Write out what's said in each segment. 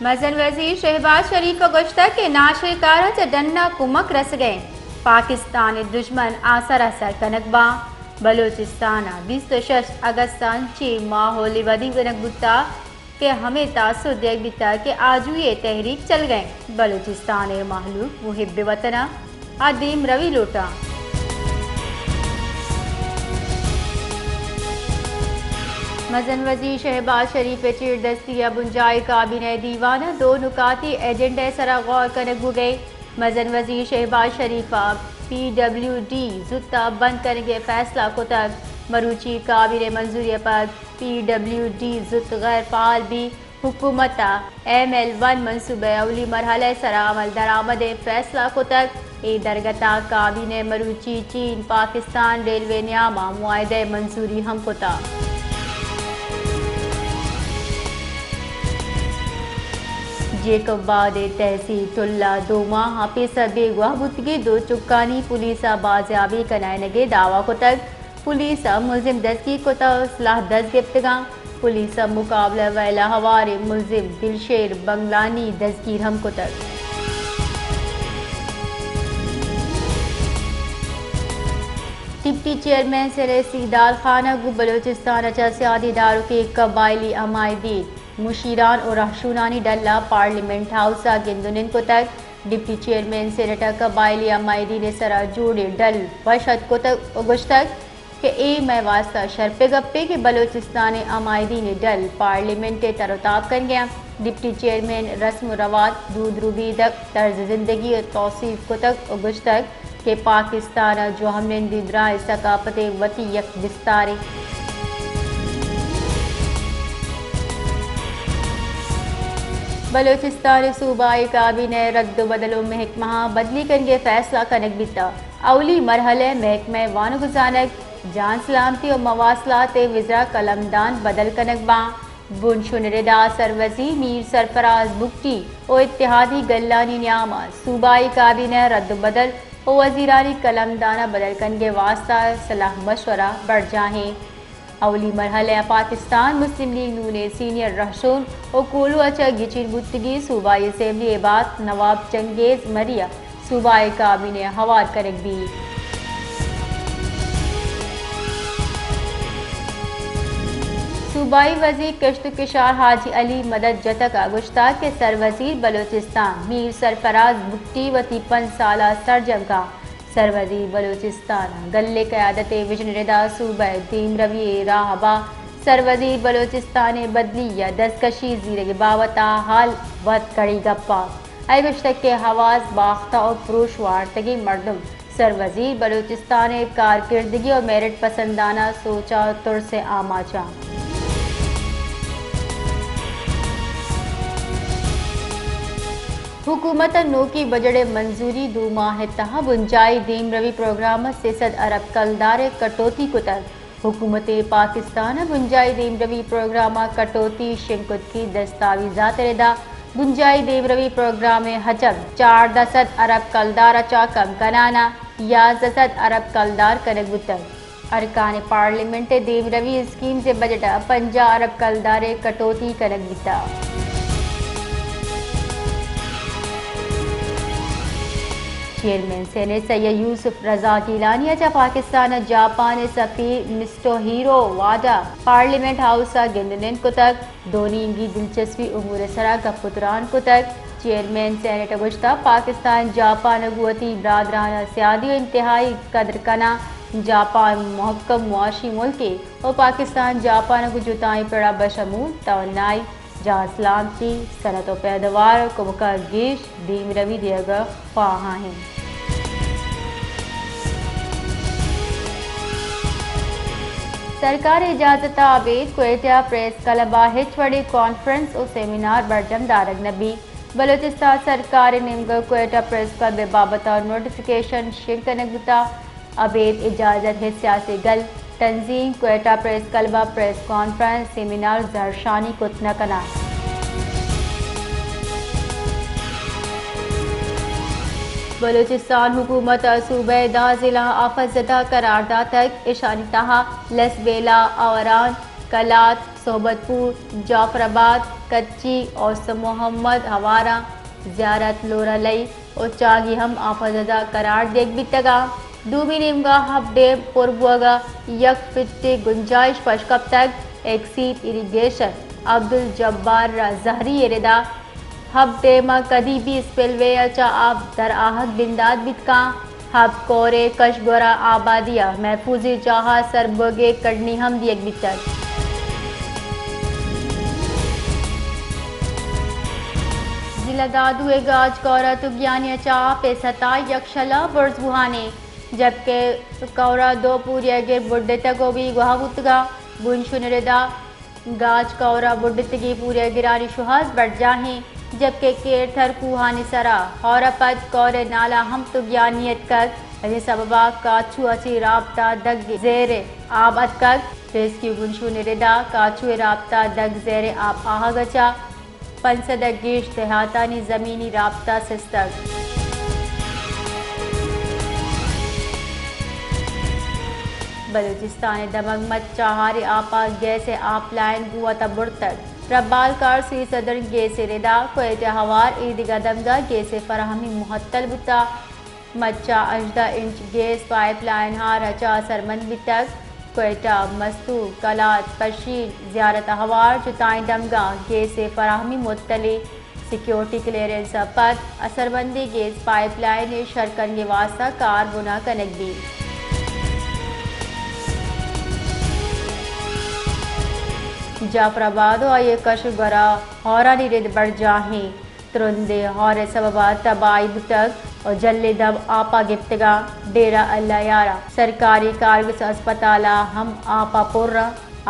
मजन वजीर शहबाज शरीफ गश्ता के नाशर कार डन्ना कुमक रस गए पाकिस्तान दुश्मन आसर असर कनकबा बलोचिस्तान 26 अगस्तान ची माहौल वदी कनकबुता के हमें तासुर देख बिता के आजू ये तहरीक चल गए बलोचिस्तान महलूक मुहिब वतना आदिम रवि लोटा मजन वजीर शहबाज शरीफ चीर दस्तिया बुंजाई काबिने दीवाना दो नुकाती एजेंडे सरा गौर कनक गए मजन वजीर शहबाज शरीफा PWD जुत्ता बंद करने के फैसला को तक मरूची काबिने मंजूरी पर PWD जुत गैर फाल भी हुकूमत ML1 मनसूबे अवली मरहले सरा अमल दरामद फैसला को तक ए दरगता काबिने मरूची चीन पाकिस्तान रेलवे न्यामा मुआहदे मंजूरी हमको था जेकब बाद तहसील तुल्ला दो माह पेशा बेगुआ बुतगी दो चुक्कानी पुलिस बाजियाबी कनायनगे दावा को तक पुलिस मुलजिम दस्ती को तलाह दस गिफ्तगा पुलिस मुकाबला वैला हवारे मुलजिम दिलशेर बंगलानी दसगीर हम को तक डिप्टी चेयरमैन से रसीदार खाना गु बलोचिस्तान अचा सियादी दारों के कबायली अमायदी मुशीरान और रहशुनानी डल्ला पार्लियामेंट हाउस गेंदुनिन को तक डिप्टी चेयरमैन सेनेटर कबायली अमायदी ने सरा जोड़े डल वशद को तक अगस्त तक के ए मैं वास्ता शर्पे गप्पे के बलोचिस्तान अमायदी ने डल पार्लियामेंट तरताब कर गया डिप्टी चेयरमैन रस्म रवात दूध रूबी तक तर्ज जिंदगी और तौसीफ को तक अगस्त तक के पाकिस्तान जो हमने दिदरा सकाफत वती यक विस्तारे बलोचिस्तान सूबाई काबिने रद्द बदलो महकमा बदली करके फैसला कनक बिता अवली मरहले महकमे वानुगुजानक जान सलामती और मवासलात विजरा कलमदान बदल कनक बा बुनशुनरदा सरवजी मीर सरफराज बुकटी और इत्तेहादी गल्लानी न्यामा सूबाई काबिने रद्द बदल और वजीरानी कलमदाना बदल कन के वास्ता सलाह मशवरा बढ़ जाए अवली मरहले पाकिस्तान मुस्लिम लीग नून सीनियर रहसून और कोलू अचा गिचिर बुतगी सूबाई असेंबली बात नवाब चंगेज मरिया सूबाई काबिने हवार करक भी सूबाई वजीर कश्त किशार हाजी अली मदद जतका गुश्ताख के सरवजीर बलोचिस्तान मीर सरफराज बुट्टी व 53 साला सरजम का सरवजीर बलोचिस्तान गल्ले क़यादत विजन रिदा सूबा दीम रवि राहबा सरवजीर बलोचिस्तान बदली या दस्तकशी जीर बावता हाल वत कड़ी गप्पा गुश्तक के हवास बाख्ता और पुरुष वार्तगी मर्दम सरवजीर बलोचिस्तान कारकिर्दगी और मेरिट पसंदाना सोचा तुर से आमाचा हुकूमत नो की बजट मंजूरी 2 माह तहा बुंजाई दीम रवि प्रोग्राम से सद अरब कलदार कटौती को तर हुकूमत पाकिस्तान बुंजाई दीम रवि प्रोग्राम कटौती शिंकुत की दस्तावेजात रेदा बुंजाई दीम रवि प्रोग्राम हजब 4 अरब कलदार चा कम कनाना या 10 अरब कलदार कनक बुतर अरकान पार्लियामेंट दीम रवि स्कीम से बजट 50 अरब कलदार कटौती कनक बिता चेयरमैन सेनेट सैयद यूसुफ रजा गिलानी अचा पाकिस्तान जापान सफीर मिस्टोहीरो वादा पार्लियामेंट हाउस गेंदनेन को तक दोनी की दिलचस्पी उमूर सरा का पुतरान को तक चेयरमैन सेनेट गुश्ता पाकिस्तान जापान गुवती बरादराना सियादी इंतहाई कदर कना जापान महकम मुआशी मुल्क और पाकिस्तान जापान को जुताई पड़ा बशमूल तवन्नाई जहाँ सलामती सनत व पैदावार को मुका गिश दीम रवि दियागा ख्वाहा हैं सरकार इजाजत आबेद कोयटा प्रेस क्लब हिचवड़ी कॉन्फ्रेंस और सेमिनार बर्जम दारग नबी बलोचिस्तान सरकार निमग कोयटा प्रेस क्लब बाबत नोटिफिकेशन शिरकनगता अबेद इजाजत है सियासी गल तंजीम Quetta press club press conference seminar जरशानी कुतना कना बलूचिस्तान हुकूमत सूबे दा जिला आफत ज़दा करारदा तक इशानी तहा लसबेला आवरान کلات، صحبت پور، جعفر آباد، کچی اور محمد ہوارہ زیارت لورا لئی اور چاگی ہم آفزدہ قرار دیکھ بیتگا دومی نیمگا ہب ڈیم پربوگا یک فٹی گنجائش پش کب تک ایکسیٹ اریگیشن عبدالجبار زہری اردا ہب ڈیما کدی بھی اسپل وے اچا آب در آہد بنداد بیتکا ہب کورے کشگورا آبادیہ محفوظی جاہا سربگے کڑنی ہم دیگ بیتگ ضلع دادوے گاج کورا تگیانی چاہ پیستا یکشلا برز بوہانے جبکہ کورا دو پوری گر بڈے تگو بھی گوہاوتگا بنشن ردا گاج کورا بڈتگی پوری گرانی شہاز بڑھ جاہیں جبکہ کیر تھر کوہانی سرا اور پد کورے نالا ہم تگیانیت کر سببا کاچو اچھی رابطہ دگ زیر آب اتکگ ریسکیو بنشن ردا کاچو رابطہ دگ زیر آب آہگچا پنسدہ گیش دیہاتانی زمینی رابطہ سستگ بلوچستان دمنگ مت چاہارے آپا گیسے آپ لائن گوتا برتگ ربال کار سی صدر گیسے ردا کوئٹہ ہوار ایدگا دمگا گیسے فراہمی محتل بتا مچا 18 انچ گیس پائپ لائن ہار ہچا سرمند بتگ کوئٹہ مستو کلات پشیر زیارت ہوار جتائیں دمگا گیسے فراہمی مطلع سیکیورٹی کلیئرنس پر اثربندی گیس پائپ لائن شرکن کے واسطہ کار بنا کنک بھی جعفر آباد آئیے کشگورا ہورانی رد بڑھ جاہیں ترندے ہورے سببا تباہی بتگ اور جلے دب آپا گفتگا ڈیرہ اللہ یارا سرکاری کارگس اسپتالا ہم آپا پور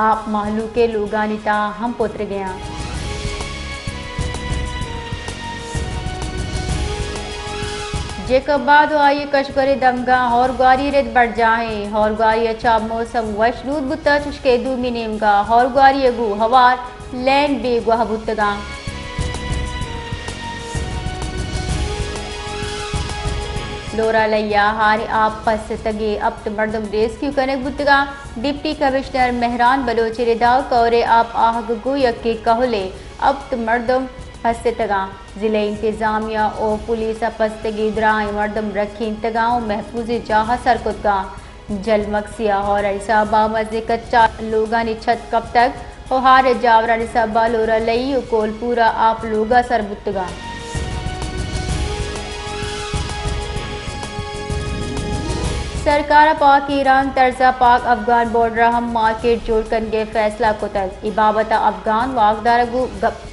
آپ محلو کے لوگانی تا ہم پتر گیا جیکب بعد آئیے کشگوری دمگا اور گواری رد بڑھ جاہیں اور گواری اچھا موسم وشنود بتا چشکے دومی نیمگا اور گواری اگو ہوار لین بے گوہ بتگا لورا لیا ہارے آپ پس تگے اب مردم ریسکیو کنک بتگا ڈپٹی کمشنر مہران بلوچ ردا کورے آپ آہگ گو یکی کہلے اب مردم پستگا ضلع انتظامیہ او پولیس پستگی درائیں مردم رکھیں تگاؤں محفوظی جاہا سرکتگا جل مکسیہ اور عصابہ مزے کچا لوگانی چھت کب تک اور ہار جاورانی سبا لورا لئی کول پورا آپ لوگا سربتگا سرکار پاک ایران طرز پاک افغان بورڈر ہم مارکیٹ جوڑ کنگے فیصلہ کتگ ابابت افغان واقدار گو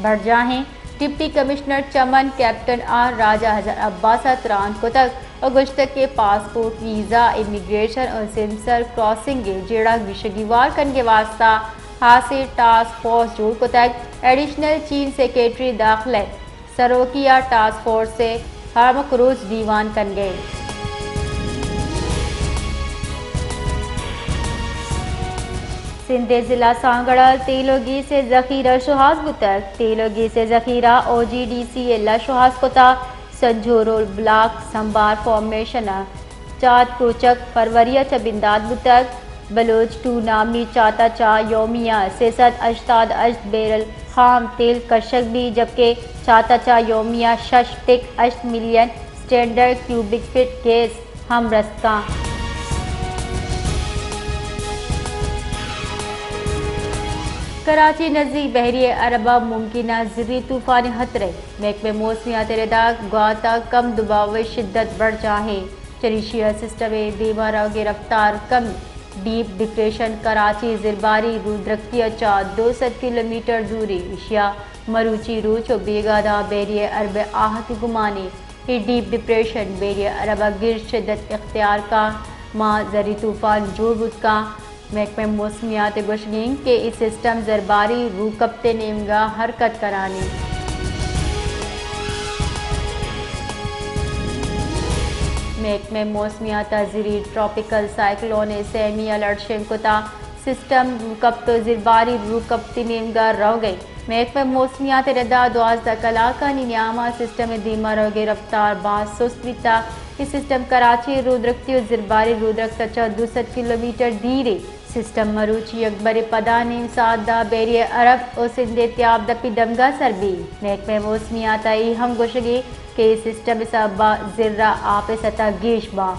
بڑھ جاہیں ڈپٹی کمشنر چمن کیپٹن آر راجہ ہزار عباست ران کتگ اور گشتک کے پاسپورٹ ویزا امیگریشن اور سمسر کراسنگ جیڑا گشگیوار کنگے واسطہ حاصل ٹاسک فورس جوڑ کتگ ایڈیشنل چین سیکریٹری داخلہ سروکیہ ٹاسک فورس سے ہرمک روز دیوان کنگے سندھ ضلع سانگڑا تیلوگی سے ذخیرہ شہاز بتگ تیلوگی سے ذخیرہ او جی ڈی سی اللہ شہاز کتا سنجھورو بلاک سمبار فارمیشن چات کوچک فروریہ چبنداد بتگ بلوچ ٹو نامی چاتا چا یومیہ 388 بیرل خام تیل کشک بھی جبکہ چاتا چا یومیہ 6.8 million standard cubic feet gas ہم رستہ کراچی نزدیک بحریہ عربہ ممکنہ زرعی طوفانی خطرے محکمہ موسمیات ردا گواتا کم دباؤ شدت بڑھ جاہیں چریشیا سسٹم دیما رو کی رفتار کم ڈیپ ڈپریشن کراچی زرباری رودرکتی چا 200 کلومیٹر دوری اشیا مروچی روچ و بیگادہ بحریہ عرب آہت گمانے یہ ڈیپ ڈپریشن بحریہ عربہ گر شدت اختیار کا ماں زرعی طوفان جوڑ بود کا محکمہ موسمیات گوشگین کے اس سسٹم زرباری روکبتے نیمگا حرکت کرانے محکمہ موسمیات زرعی ٹراپیکل سائیکلون سیمی الرٹ شنکتا سسٹم روکبت زرباری روکبتی نیمگا رو گئی محکمہ موسمیات ردا 12 کلاکا نیاما سسٹم دیما رو گے رفتار باز سست بیتا یہ سسٹم کراچی رودرکتی و زرباری رودرکتا چا 200 کلومیٹر دیرے سسٹم مروچی اکبر پدانیم سادہ بیری عرب و سندھ تیاب دپی دمگا سربی محکمہ موسمیات ہم گوشگی کہ سسٹم سبا ذرہ آپ سطح گیش با